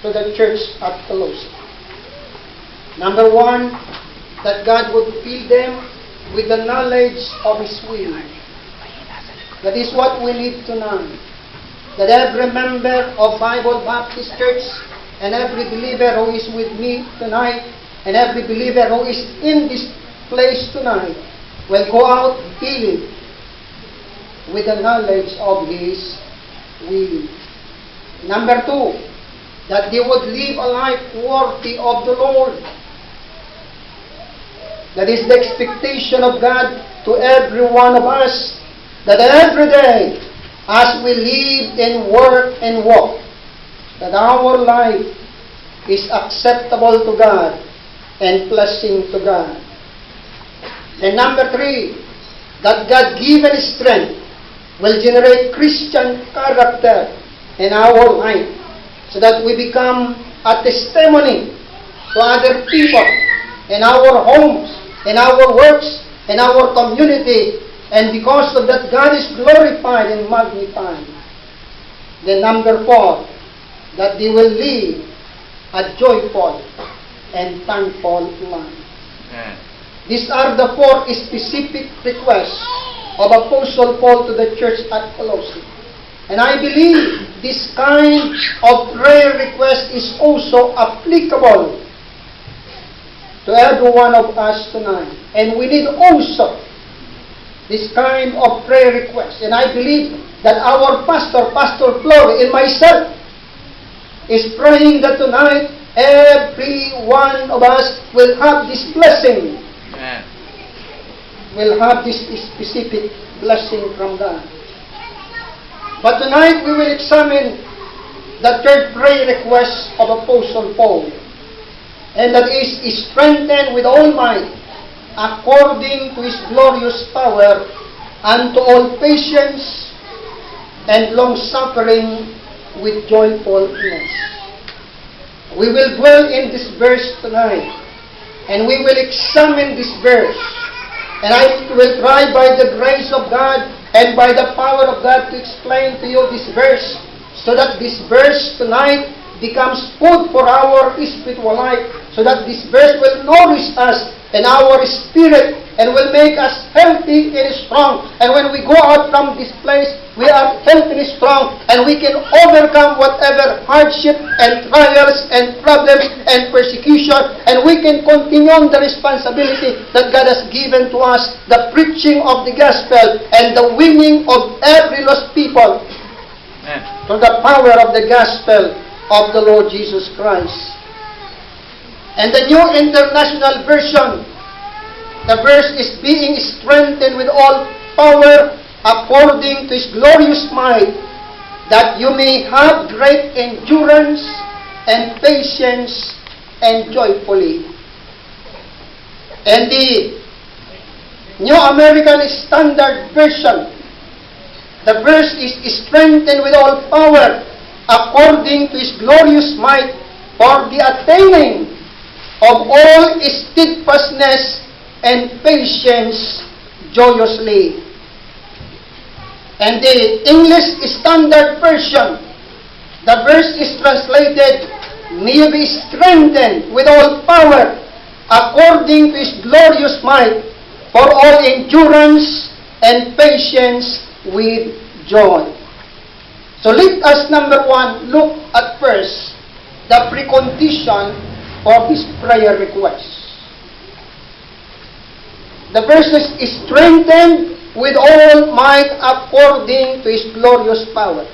to the church at Colossae. Number one, that God would fill them with the knowledge of His will. That is what we need to know. That every member of Bible Baptist Church and every believer who is with me tonight and every believer who is in this place tonight will go out filled with the knowledge of His will. Number two, that they would live a life worthy of the Lord. That is the expectation of God to every one of us, that every day, as we live and work and walk, that our life is acceptable to God and pleasing to God. And number three, that God-given strength will generate Christian character in our life, so that we become a testimony to other people in our homes, in our works, in our community, and because of that, God is glorified and magnified. Then number four, that they will live a joyful and thankful life. These are the four specific requests of Apostle Paul to the church at Colossae. And I believe this kind of prayer request is also applicable to every one of us tonight. And we need also this kind of prayer request. And I believe that our pastor, Pastor Flory, and myself is praying that tonight every one of us will have this blessing. Amen. Will have this specific blessing from God. But tonight we will examine the third prayer request of Apostle Paul. And that is strengthened with all might, according to His glorious power, unto all patience and long-suffering with joyfulness. We will dwell in this verse tonight, and we will examine this verse. And I will try by the grace of God and by the power of God to explain to you this verse, so that this verse tonight becomes food for our spiritual life, so that this verse will nourish us in our spirit and will make us healthy and strong. And when we go out from this place, we are healthy and strong, and we can overcome whatever hardship and trials and problems and persecution, and we can continue on the responsibility that God has given to us, the preaching of the gospel and the winning of every lost people to the power of the gospel of the Lord Jesus Christ. And the New International Version, the verse is being strengthened with all power according to His glorious might, that you may have great endurance and patience and joyfully. And the New American Standard Version, the verse is strengthened with all power according to His glorious might, for the attaining of all steadfastness and patience joyously. And the English Standard Version, the verse is translated, may you be strengthened with all power according to His glorious might, for all endurance and patience with joy. So let us, number one, look at first the precondition for this prayer request. The verse is strengthened with all might according to His glorious power.